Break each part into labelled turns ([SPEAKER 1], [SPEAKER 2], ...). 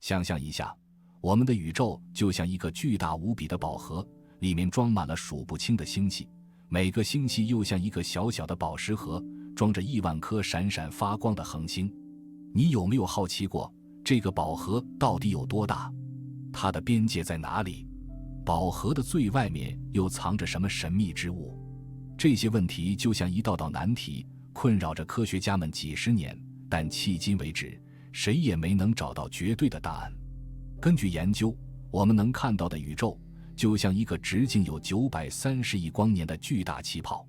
[SPEAKER 1] 想象一下，我们的宇宙就像一个巨大无比的宝盒，里面装满了数不清的星系，每个星系又像一个小小的宝石盒，装着亿万颗闪闪发光的恒星。你有没有好奇过，这个宝盒到底有多大？它的边界在哪里？宝盒的最外面又藏着什么神秘之物？这些问题就像一道道难题，困扰着科学家们几十年，但迄今为止，谁也没能找到绝对的答案。根据研究，我们能看到的宇宙就像一个直径有930亿光年的巨大气泡。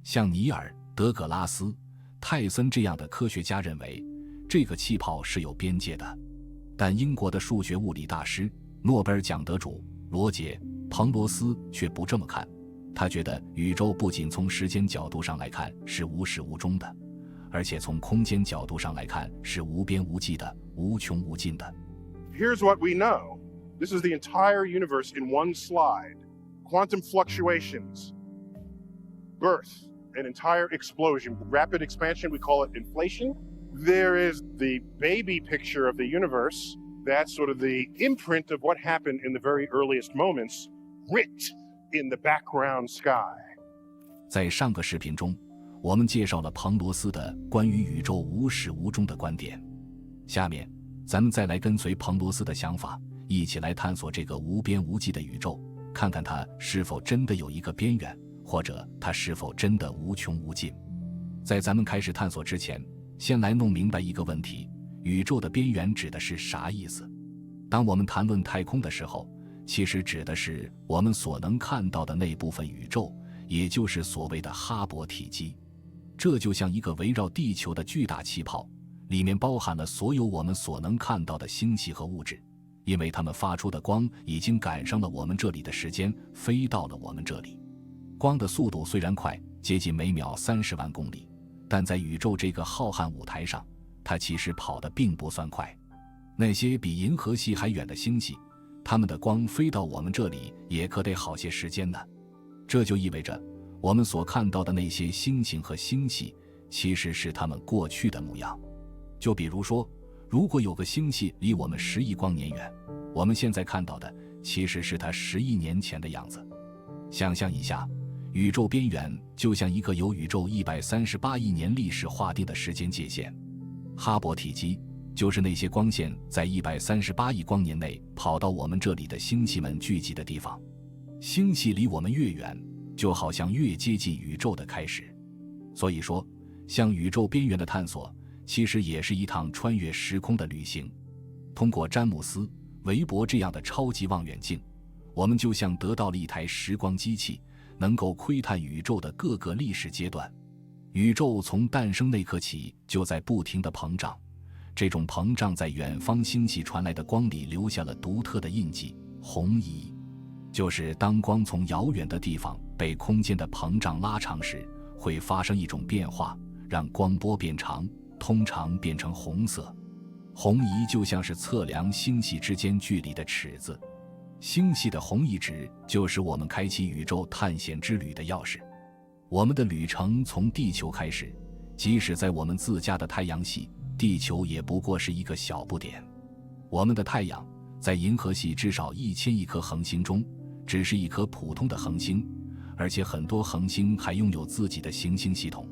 [SPEAKER 1] 像尼尔·德葛拉斯、泰森这样的科学家认为，这个气泡是有边界的。但英国的数学物理大师、诺贝尔奖得主罗杰·彭罗斯却不这么看。他觉得宇宙不仅从时间角度上来看是无始无终的，而且从空间角度上来看是无边无际的、无穷无尽的。
[SPEAKER 2] Here's what we know. This is the entire universe in one slide. Quantum fluctuations, birth, an entire explosion, rapid expansion, we call it inflation. There is the baby picture of the universe. That's sort of the imprint of what happened in the very earliest moments, writ in the background sky.
[SPEAKER 1] 在上个视频中，我们介绍了彭罗斯的关于宇宙无始无终的观点。下面，咱们再来跟随彭罗斯的想法，一起来探索这个无边无际的宇宙，看看它是否真的有一个边缘，或者它是否真的无穷无尽。在咱们开始探索之前，先来弄明白一个问题：宇宙的边缘指的是啥意思？当我们谈论太空的时候，其实指的是我们所能看到的那部分宇宙，也就是所谓的哈勃体积。这就像一个围绕地球的巨大气泡，里面包含了所有我们所能看到的星系和物质，因为它们发出的光已经赶上了我们这里的时间，飞到了我们这里。光的速度虽然快，接近每秒30万公里，但在宇宙这个浩瀚舞台上，它其实跑得并不算快。那些比银河系还远的星系，它们的光飞到我们这里也可得好些时间呢。这就意味着，我们所看到的那些星星和星系，其实是它们过去的模样。就比如说，如果有个星系离我们10亿光年远，我们现在看到的其实是它10亿年前的样子。想象一下，宇宙边缘就像一个由宇宙138亿年历史划定的时间界限。哈勃体积就是那些光线在138亿光年内跑到我们这里的星系们聚集的地方。星系离我们越远，就好像越接近宇宙的开始。所以说，向宇宙边缘的探索，其实也是一趟穿越时空的旅行。通过詹姆斯·韦伯这样的超级望远镜，我们就像得到了一台时光机器，能够窥探宇宙的各个历史阶段。宇宙从诞生那刻起就在不停地膨胀，这种膨胀在远方星系传来的光里留下了独特的印记，红移。就是当光从遥远的地方被空间的膨胀拉长时，会发生一种变化，让光波变长，通常变成红色。红移就像是测量星系之间距离的尺子，星系的红移值就是我们开启宇宙探险之旅的钥匙。我们的旅程从地球开始，即使在我们自家的太阳系，地球也不过是一个小不点。我们的太阳在银河系至少1000亿颗恒星中只是一颗普通的恒星，而且很多恒星还拥有自己的行星系统。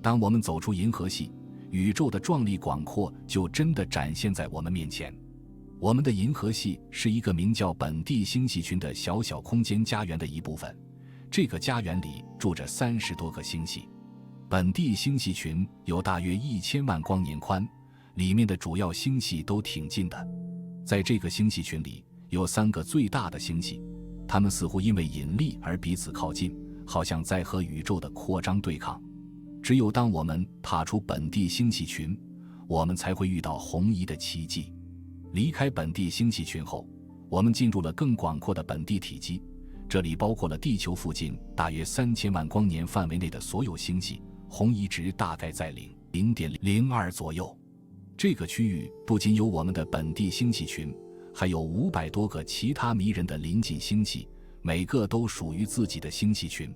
[SPEAKER 1] 当我们走出银河系，宇宙的壮丽广阔就真的展现在我们面前。我们的银河系是一个名叫本地星系群的小小空间家园的一部分，这个家园里住着30多个星系。本地星系群有大约1000万光年宽，里面的主要星系都挺近的。在这个星系群里有3个最大的星系，它们似乎因为引力而彼此靠近，好像在和宇宙的扩张对抗。只有当我们踏出本地星系群，我们才会遇到红移的奇迹。离开本地星系群后，我们进入了更广阔的本地体积，这里包括了地球附近大约3000万光年范围内的所有星系，红移值大概在0.02左右。这个区域不仅有我们的本地星系群，还有500多个其他迷人的邻近星系，每个都属于自己的星系群。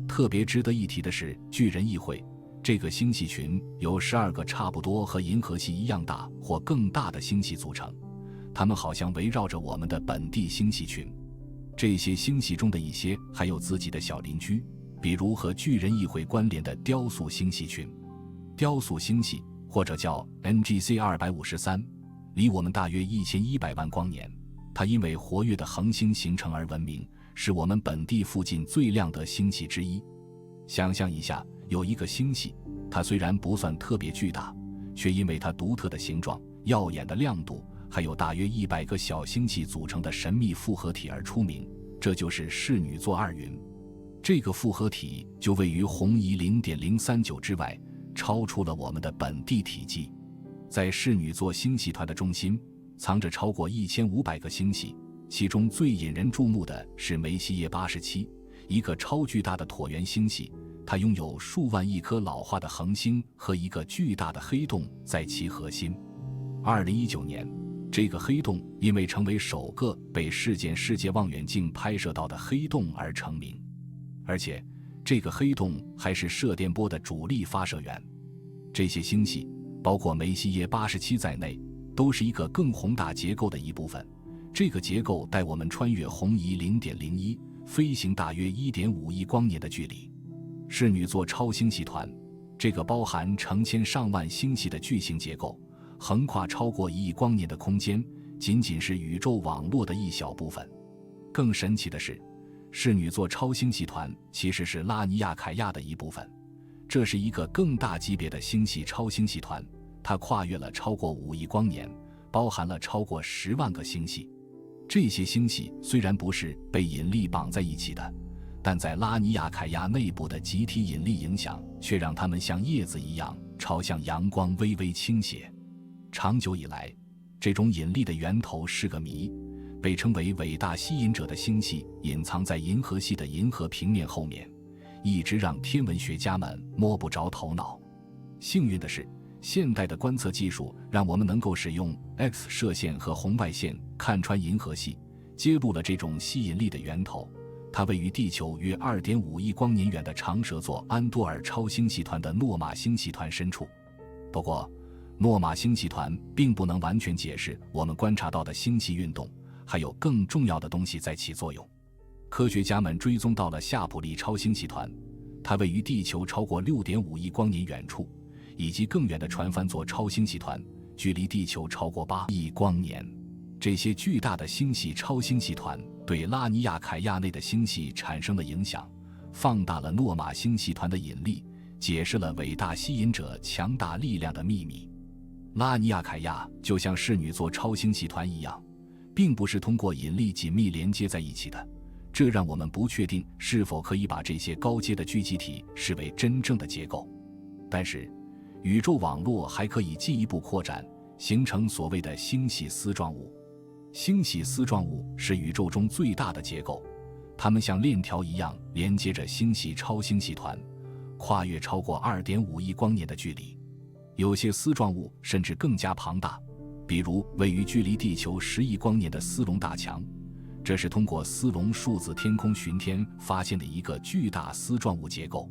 [SPEAKER 1] 特别值得一提的是巨人议会，这个星系群由12个差不多和银河系一样大或更大的星系组成，它们好像围绕着我们的本地星系群。这些星系中的一些还有自己的小邻居，比如和巨人议会关联的雕塑星系群。雕塑星系或者叫 NGC 253，离我们大约1100万光年。它因为活跃的恒星形成而闻名，是我们本地附近最亮的星系之一。想象一下，有一个星系，它虽然不算特别巨大，却因为它独特的形状、耀眼的亮度，还有大约100个小星系组成的神秘复合体而出名，这就是室女座2云。这个复合体就位于红移 0.039 之外，超出了我们的本地体积。在室女座星系团的中心，藏着超过1500个星系，其中最引人注目的是梅西耶87，一个超巨大的椭圆星系，它拥有数万亿颗老化的恒星和一个巨大的黑洞在其核心。2019年，这个黑洞因为成为首个被世界望远镜拍摄到的黑洞而成名，而且这个黑洞还是射电波的主力发射源。这些星系，包括梅西耶87在内，都是一个更宏大结构的一部分。这个结构带我们穿越红移 0.01， 飞行大约 1.5 亿光年的距离。室女座超星系团，这个包含成千上万星系的巨型结构，横跨超过1亿光年的空间，仅仅是宇宙网络的一小部分。更神奇的是，室女座超星系团其实是拉尼亚凯亚的一部分，这是一个更大级别的星系超星系团，它跨越了超过5亿光年，包含了超过10万个星系。这些星系虽然不是被引力绑在一起的，但在拉尼亚凯亚内部的集体引力影响却让它们像叶子一样朝向阳光微微倾斜。长久以来，这种引力的源头是个谜，被称为伟大吸引者的星系隐藏在银河系的银河平面后面，一直让天文学家们摸不着头脑。幸运的是，现代的观测技术让我们能够使用 X 射线和红外线看穿银河系，揭露了这种吸引力的源头。它位于地球约 2.5 亿光年远的长蛇座安多尔超星系团的诺玛星系团深处。不过，诺玛星系团并不能完全解释我们观察到的星系运动，还有更重要的东西在起作用。科学家们追踪到了夏普利超星系团，它位于地球超过 6.5 亿光年远处，以及更远的船帆座超星系团，距离地球超过8亿光年。这些巨大的星系超星系团对拉尼亚凯亚内的星系产生了影响，放大了诺玛星系团的引力，解释了伟大吸引者强大力量的秘密。拉尼亚凯亚就像室女座超星系团一样，并不是通过引力紧密连接在一起的，这让我们不确定是否可以把这些高阶的聚集体视为真正的结构。但是宇宙网络还可以进一步扩展，形成所谓的星系丝状物。星系丝状物是宇宙中最大的结构，它们像链条一样连接着星系超星系团，跨越超过 2.5 亿光年的距离。有些丝状物甚至更加庞大，比如位于距离地球10亿光年的斯隆大墙，这是通过斯隆数字天空巡天发现的一个巨大丝状物结构。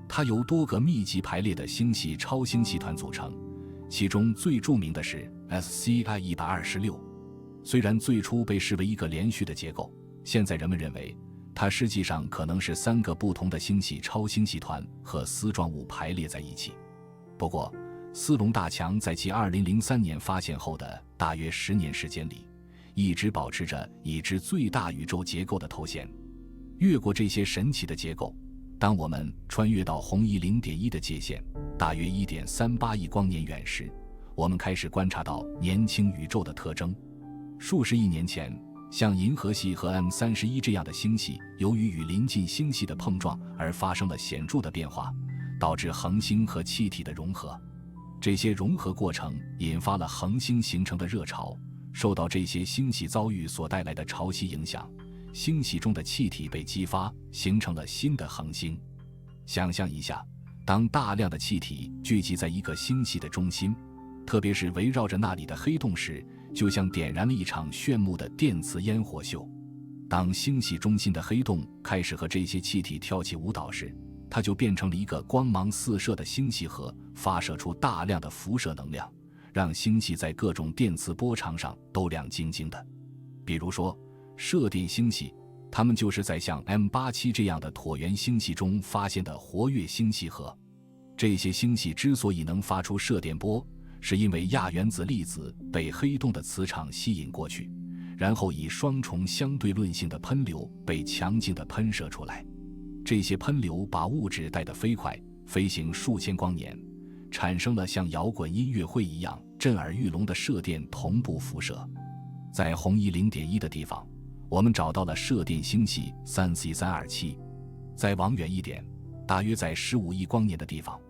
[SPEAKER 1] 它由多个密集排列的星系超星系团组成，其中最著名的是 SCI 126。虽然最初被视为一个连续的结构，现在人们认为它实际上可能是3个不同的星系超星系团和丝状物排列在一起。不过，斯隆大墙在其2003年发现后的大约10年时间里，一直保持着已知最大宇宙结构的头衔。越过这些神奇的结构，当我们穿越到红移 0.1 的界限，大约 1.38 亿光年远时，我们开始观察到年轻宇宙的特征。数十亿年前，像银河系和 M31 这样的星系由于与邻近星系的碰撞而发生了显著的变化，导致恒星和气体的融合。这些融合过程引发了恒星形成的热潮，受到这些星系遭遇所带来的潮汐影响，星系中的气体被激发，形成了新的恒星。想象一下，当大量的气体聚集在一个星系的中心，特别是围绕着那里的黑洞时，就像点燃了一场炫目的电磁烟火秀。当星系中心的黑洞开始和这些气体跳起舞蹈时，它就变成了一个光芒四射的星系核，发射出大量的辐射能量，让星系在各种电磁波长上都亮晶晶的。比如说射电星系，它们就是在像 M87 这样的椭圆星系中发现的活跃星系核。这些星系之所以能发出射电波，是因为亚原子粒子被黑洞的磁场吸引过去，然后以双重相对论性的喷流被强劲地喷射出来。这些喷流把物质带得飞快，飞行数千光年，产生了像摇滚音乐会一样震耳欲聋的射电同步辐射。在红移 0.1 的地方，我们找到了射电星系 3C327。再往远一点，大约在15亿光年的地方，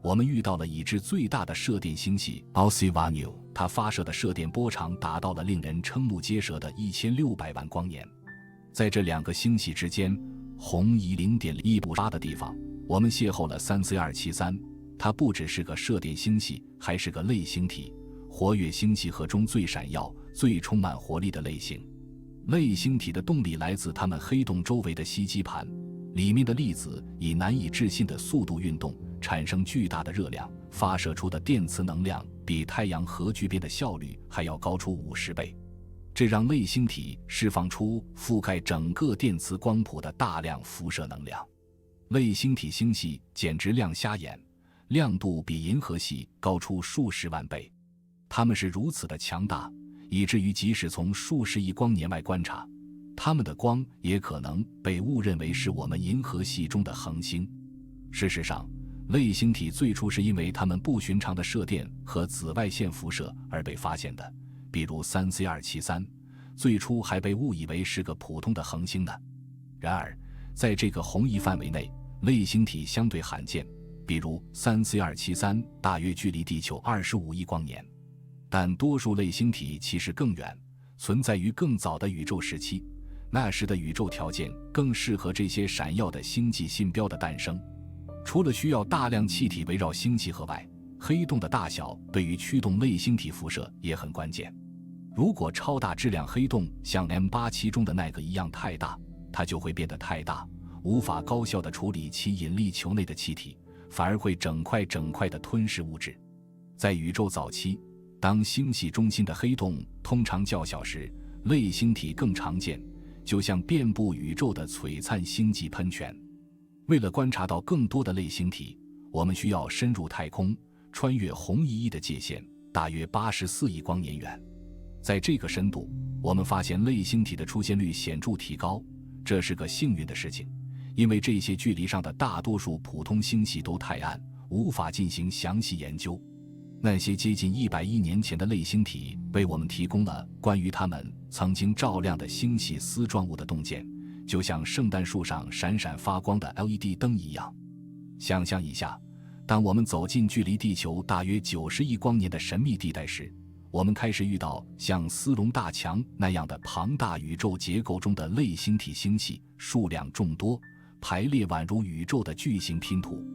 [SPEAKER 1] 我们遇到了已知最大的射电星系 Alcivanus， 它发射的射电波长达到了令人瞠目结舌的1600万光年。在这两个星系之间，红移 0.1的地方，我们邂逅了 3C273， 它不只是个射电星系，还是个类星体，活跃星系核中最闪耀、最充满活力的类型。类星体的动力来自它们黑洞周围的吸积盘，里面的粒子以难以置信的速度运动，产生巨大的热量，发射出的电磁能量比太阳核聚变的效率还要高出50倍。这让类星体释放出覆盖整个电磁光谱的大量辐射能量。类星体星系简直亮瞎眼，亮度比银河系高出数十万倍。它们是如此的强大，以至于即使从数十亿光年外观察，它们的光也可能被误认为是我们银河系中的恒星。事实上，类星体最初是因为它们不寻常的射电和紫外线辐射而被发现的，比如 3C273， 最初还被误以为是个普通的恒星呢。然而，在这个红移范围内，类星体相对罕见，比如 3C273 大约距离地球25亿光年。但多数类星体其实更远，存在于更早的宇宙时期，那时的宇宙条件更适合这些闪耀的星际信标的诞生。除了需要大量气体围绕星系核外，黑洞的大小对于驱动类星体辐射也很关键。如果超大质量黑洞像 M87 中的那个一样太大，它就会变得太大，无法高效地处理其引力球内的气体，反而会整块地吞噬物质。在宇宙早期，当星系中心的黑洞通常较小时，类星体更常见，就像遍布宇宙的璀璨星际喷泉。为了观察到更多的类星体，我们需要深入太空，穿越红移1的界限，大约84亿光年远。在这个深度，我们发现类星体的出现率显著提高，这是个幸运的事情，因为这些距离上的大多数普通星系都太暗，无法进行详细研究。那些接近100亿年前的类星体为我们提供了关于它们曾经照亮的星系丝状物的洞见，就像圣诞树上闪闪发光的 LED 灯一样。想象一下，当我们走进距离地球大约90亿光年的神秘地带时，我们开始遇到像斯隆大墙那样的庞大宇宙结构中的类星体星系，数量众多，排列宛如宇宙的巨型拼图。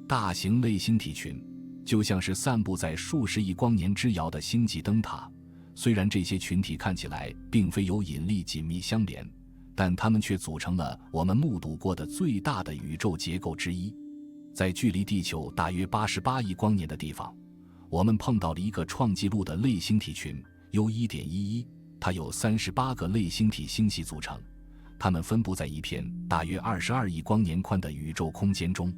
[SPEAKER 1] 大型类星体群就像是散布在数十亿光年之遥的星际灯塔，虽然这些群体看起来并非有引力紧密相连，但它们却组成了我们目睹过的最大的宇宙结构之一。在距离地球大约88亿光年的地方，我们碰到了一个创纪录的类星体群 U1.11， 它由38个类星体星系组成，它们分布在一片大约22亿光年宽的宇宙空间中。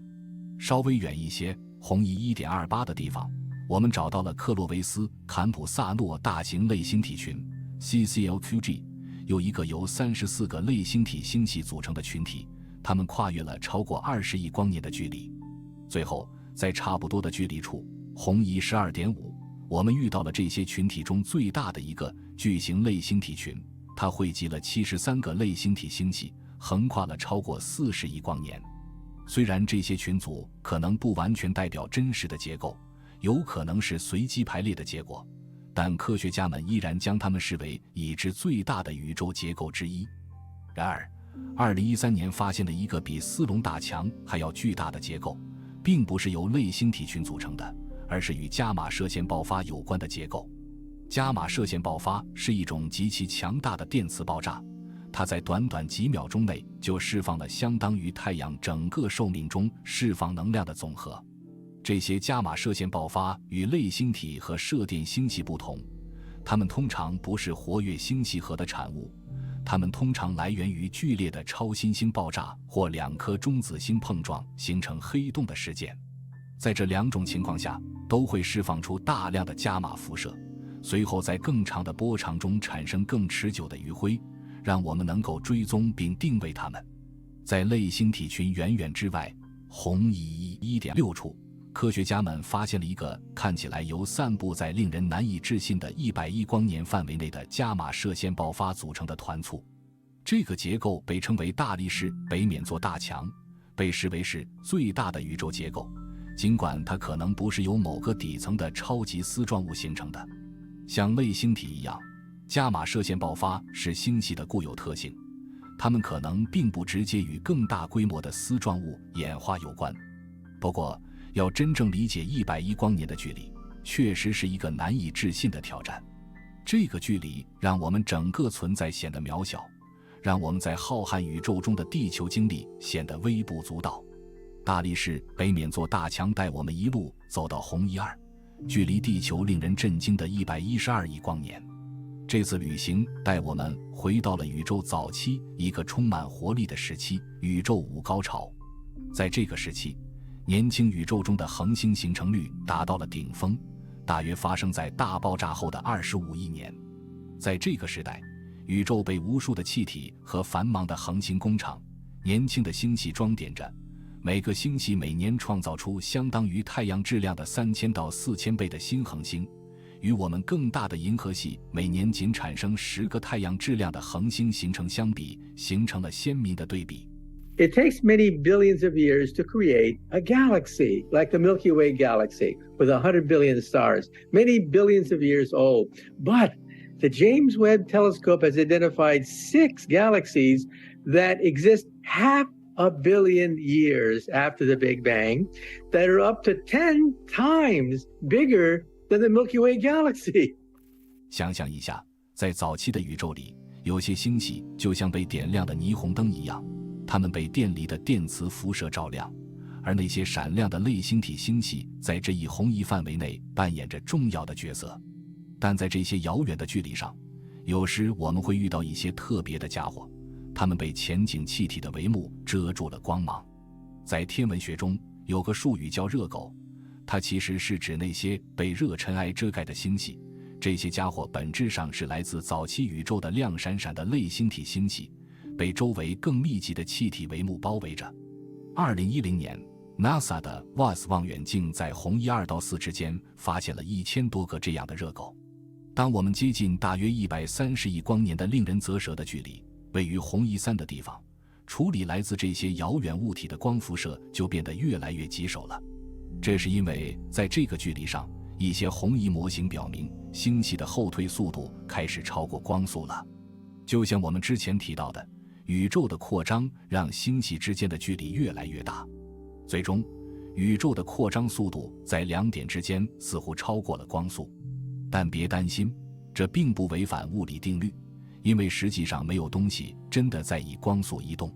[SPEAKER 1] 稍微远一些，红移 1.28 的地方，我们找到了克洛维斯坎普萨诺大型类星体群 CCLQG， 又一个由34个类星体星系组成的群体，它们跨越了超过20亿光年的距离。最后，在差不多的距离处，红移 12.5， 我们遇到了这些群体中最大的一个巨型类星体群，它汇集了73个类星体星系，横跨了超过40亿光年。虽然这些群组可能不完全代表真实的结构，有可能是随机排列的结果，但科学家们依然将它们视为已知最大的宇宙结构之一。然而，2013年发现了一个比斯隆大墙还要巨大的结构，并不是由类星体群组成的，而是与伽马射线爆发有关的结构。伽马射线爆发是一种极其强大的电磁爆炸，它在短短几秒钟内就释放了相当于太阳整个寿命中释放能量的总和。这些伽马射线爆发与类星体和射电星系不同，它们通常不是活跃星系核的产物，它们通常来源于剧烈的超新星爆炸或两颗中子星碰撞形成黑洞的事件。在这两种情况下，都会释放出大量的伽马辐射，随后在更长的波长中产生更持久的余晖，让我们能够追踪并定位它们。在类星体群远远之外，红移 1.6 处，科学家们发现了一个看起来由散布在令人难以置信的110光年范围内的伽马射线爆发组成的团簇。这个结构被称为大力士北冕座大墙，被视为是最大的宇宙结构，尽管它可能不是由某个底层的超级丝状物形成的。像类星体一样，伽马射线爆发是星系的固有特性，它们可能并不直接与更大规模的丝状物演化有关。不过，要真正理解110光年的距离，确实是一个难以置信的挑战。这个距离让我们整个存在显得渺小，让我们在浩瀚宇宙中的地球经历显得微不足道。大力士北冕座大墙带我们一路走到红移2，距离地球令人震惊的112亿光年。这次旅行带我们回到了宇宙早期一个充满活力的时期——宇宙5高潮。在这个时期，年轻宇宙中的恒星形成率达到了顶峰，大约发生在大爆炸后的25亿年。在这个时代，宇宙被无数的气体和繁忙的恒星工厂、年轻的星系装点着，每个星系每年创造出相当于太阳质量的3000到4000倍的新恒星，与我们更大的银河系每年仅产生10个太阳质量的恒星形成相比，形成了鲜明的对比。
[SPEAKER 3] It takes many billions of years to create a galaxy, like the Milky Way galaxy, with 100 billion stars, many billions of years old. But the James Webb Telescope has identified 6 galaxies that exist half a billion years after the Big Bang, that are up to 10 times bigger than the Milky Way galaxy.
[SPEAKER 1] 想象一下，在早期的宇宙里，有些星系就像被点亮的霓虹灯一样，它们被电离的电磁辐射照亮，而那些闪亮的类星体星系在这一红移范围内扮演着重要的角色。但在这些遥远的距离上，有时我们会遇到一些特别的家伙，它们被前景气体的帷幕遮住了光芒。在天文学中，有个术语叫热狗，它其实是指那些被热尘埃遮盖的星系。这些家伙本质上是来自早期宇宙的亮闪闪的类星体星系，被周围更密集的气体帷幕包围着。2010年 NASA 的 WASP 望远镜在红移2到4之间发现了1000多个这样的热狗。当我们接近大约130亿光年的令人啧舌的距离，位于红移3的地方，处理来自这些遥远物体的光辐射就变得越来越棘手了。这是因为在这个距离上，一些红移模型表明星系的后退速度开始超过光速了。就像我们之前提到的，宇宙的扩张让星系之间的距离越来越大，最终宇宙的扩张速度在2点之间似乎超过了光速。但别担心，这并不违反物理定律，因为实际上没有东西真的在以光速移动。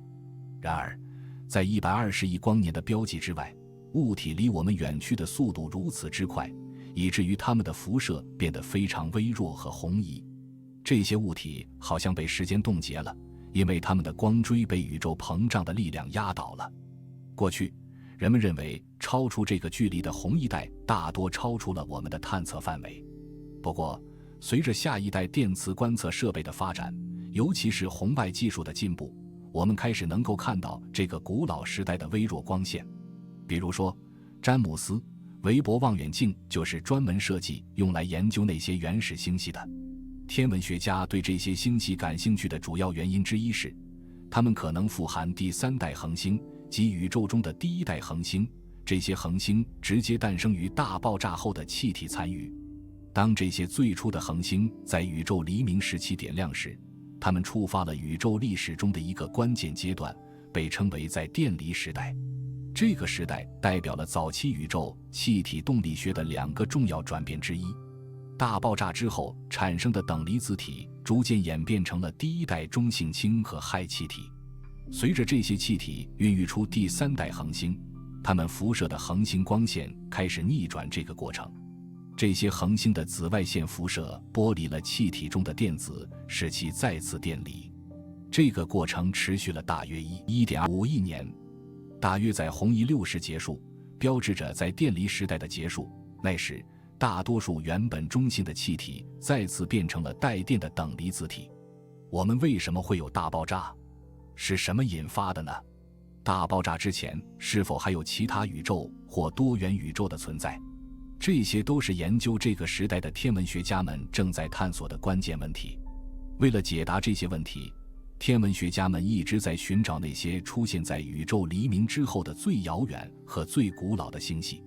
[SPEAKER 1] 然而，在120亿光年的标记之外，物体离我们远去的速度如此之快，以至于它们的辐射变得非常微弱和红移。这些物体好像被时间冻结了，因为它们的光锥被宇宙膨胀的力量压倒了。过去，人们认为超出这个距离的红移带大多超出了我们的探测范围。不过，随着下一代电磁观测设备的发展，尤其是红外技术的进步，我们开始能够看到这个古老时代的微弱光线。比如说，詹姆斯·韦伯望远镜就是专门设计用来研究那些原始星系的。天文学家对这些星系感兴趣的主要原因之一是，它们可能富含第3代恒星及宇宙中的第1代恒星，这些恒星直接诞生于大爆炸后的气体残余。当这些最初的恒星在宇宙黎明时期点亮时，它们触发了宇宙历史中的一个关键阶段，被称为在电离时代。这个时代代表了早期宇宙气体动力学的2个重要转变之一。大爆炸之后产生的等离子体逐渐演变成了第1代中性氢和氦气体。随着这些气体孕育出第3代恒星，它们辐射的恒星光线开始逆转这个过程。这些恒星的紫外线辐射剥离了气体中的电子，使其再次电离。这个过程持续了大约1.5亿年，大约在红移6时结束，标志着在电离时代的结束。那时，大多数原本中性的气体再次变成了带电的等离子体。我们为什么会有大爆炸？是什么引发的呢？大爆炸之前，是否还有其他宇宙或多元宇宙的存在？这些都是研究这个时代的天文学家们正在探索的关键问题。为了解答这些问题，天文学家们一直在寻找那些出现在宇宙黎明之后的最遥远和最古老的星系。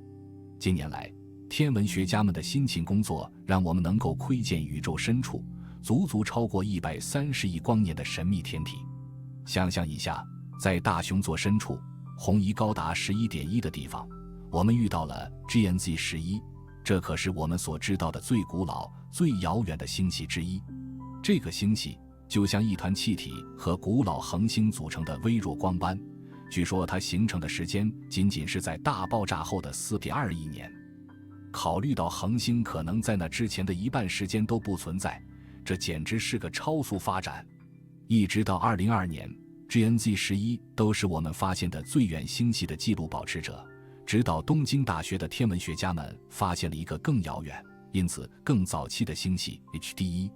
[SPEAKER 1] 近年来，天文学家们的辛勤工作让我们能够窥见宇宙深处足足超过130亿光年的神秘天体。想象一下，在大熊座深处，红移高达 11.1 的地方，我们遇到了 GNZ11， 这可是我们所知道的最古老、最遥远的星系之一。这个星系就像一团气体和古老恒星组成的微弱光斑，据说它形成的时间仅仅是在大爆炸后的 4.2 亿年。考虑到恒星可能在那之前的一半时间都不存在，这简直是个超速发展。一直到2022年 GNZ11 都是我们发现的最远星系的记录保持者，直到东京大学的天文学家们发现了一个更遥远，因此更早期的星系 HD1。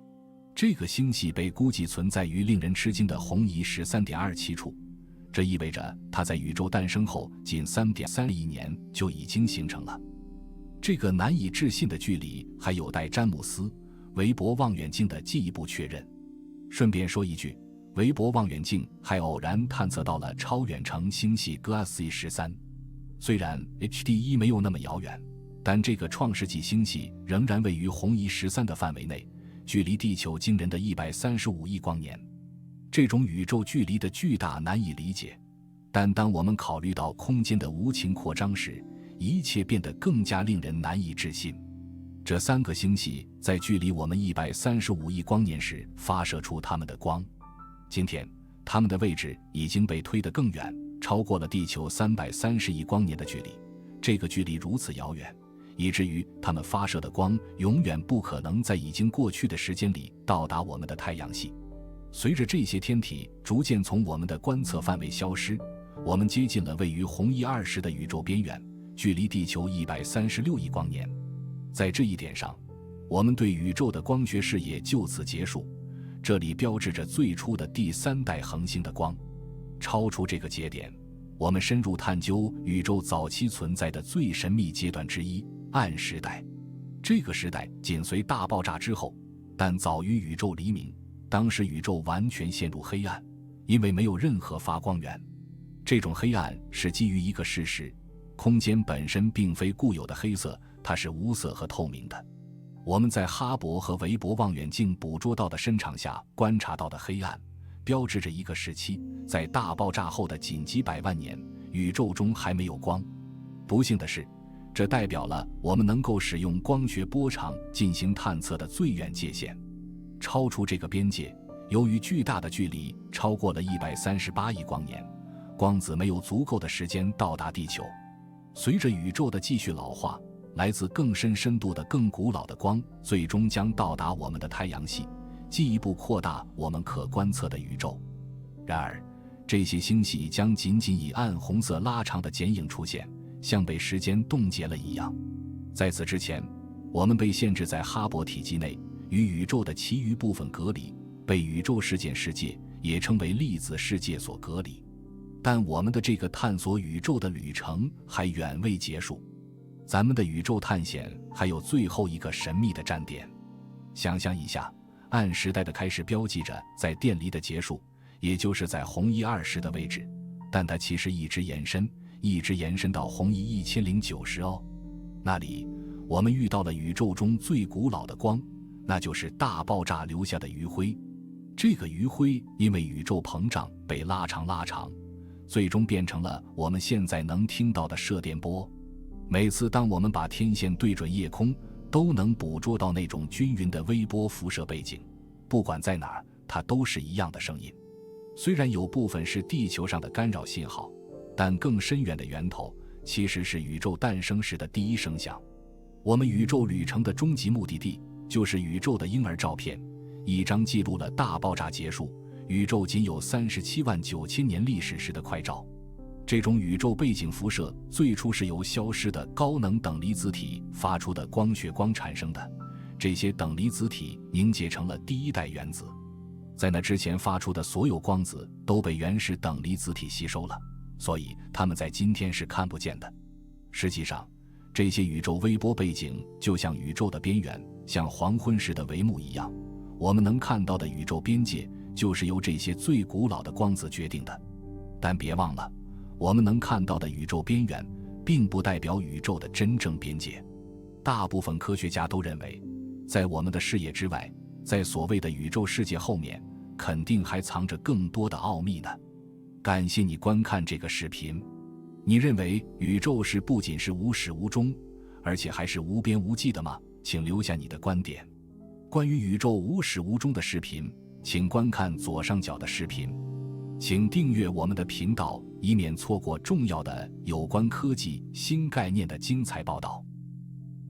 [SPEAKER 1] 这个星系被估计存在于令人吃惊的红移 13.27 处，这意味着它在宇宙诞生后仅 3.3 亿年就已经形成了。这个难以置信的距离还有待詹姆斯·韦伯望远镜的进一步确认。顺便说一句，韦伯望远镜还偶然探测到了超远程星系 GAC13。虽然 HD1 没有那么遥远，但这个创世纪星系仍然位于红移13的范围内，距离地球惊人的135亿光年。这种宇宙距离的巨大难以理解，但当我们考虑到空间的无情扩张时，一切变得更加令人难以置信。这3个星系在距离我们135亿光年时发射出它们的光。今天，它们的位置已经被推得更远，超过了地球330亿光年的距离。这个距离如此遥远，以至于它们发射的光永远不可能在已经过去的时间里到达我们的太阳系。随着这些天体逐渐从我们的观测范围消失，我们接近了位于红移20的宇宙边缘，距离地球136亿光年。在这一点上，我们对宇宙的光学视野就此结束，这里标志着最初的第3代恒星的光。超出这个节点，我们深入探究宇宙早期存在的最神秘阶段之一——暗时代。这个时代紧随大爆炸之后，但早于宇宙黎明。当时宇宙完全陷入黑暗，因为没有任何发光源。这种黑暗是基于一个事实：空间本身并非固有的黑色，它是无色和透明的。我们在哈勃和韦伯望远镜捕捉到的深场下观察到的黑暗，标志着一个时期，在大爆炸后的仅几百万年，宇宙中还没有光。不幸的是，这代表了我们能够使用光学波长进行探测的最远界限。超出这个边界，由于巨大的距离超过了138亿光年，光子没有足够的时间到达地球。随着宇宙的继续老化，来自更深度的更古老的光最终将到达我们的太阳系，进一步扩大我们可观测的宇宙。然而，这些星系将仅仅以暗红色拉长的剪影出现，像被时间冻结了一样。在此之前，我们被限制在哈勃体积内，与宇宙的其余部分隔离，被宇宙事件世界，也称为粒子世界所隔离。但我们的这个探索宇宙的旅程还远未结束，咱们的宇宙探险还有最后一个神秘的站点。想象一下，暗时代的开始标记着在电离的结束，也就是在红移20的位置，但它其实一直延伸到红移1090哦。那里，我们遇到了宇宙中最古老的光，那就是大爆炸留下的余晖。这个余晖因为宇宙膨胀被拉长，最终变成了我们现在能听到的射电波。每次当我们把天线对准夜空，都能捕捉到那种均匀的微波辐射背景，不管在哪儿，它都是一样的声音。虽然有部分是地球上的干扰信号，但更深远的源头其实是宇宙诞生时的第一声响。我们宇宙旅程的终极目的地就是宇宙的婴儿照片，一张记录了大爆炸结束，宇宙仅有37万9千年历史时的快照。这种宇宙背景辐射最初是由消失的高能等离子体发出的光学光产生的，这些等离子体凝结成了第一代原子。在那之前发出的所有光子都被原始等离子体吸收了，所以它们在今天是看不见的。实际上，这些宇宙微波背景就像宇宙的边缘，像黄昏时的帷幕一样，我们能看到的宇宙边界就是由这些最古老的光子决定的。但别忘了，我们能看到的宇宙边缘并不代表宇宙的真正边界。大部分科学家都认为，在我们的视野之外，在所谓的宇宙世界后面，肯定还藏着更多的奥秘呢。感谢你观看这个视频。你认为宇宙是不仅是无始无终，而且还是无边无际的吗？请留下你的观点。关于宇宙无始无终的视频，请观看左上角的视频。请订阅我们的频道，以免错过重要的有关科技新概念的精彩报道。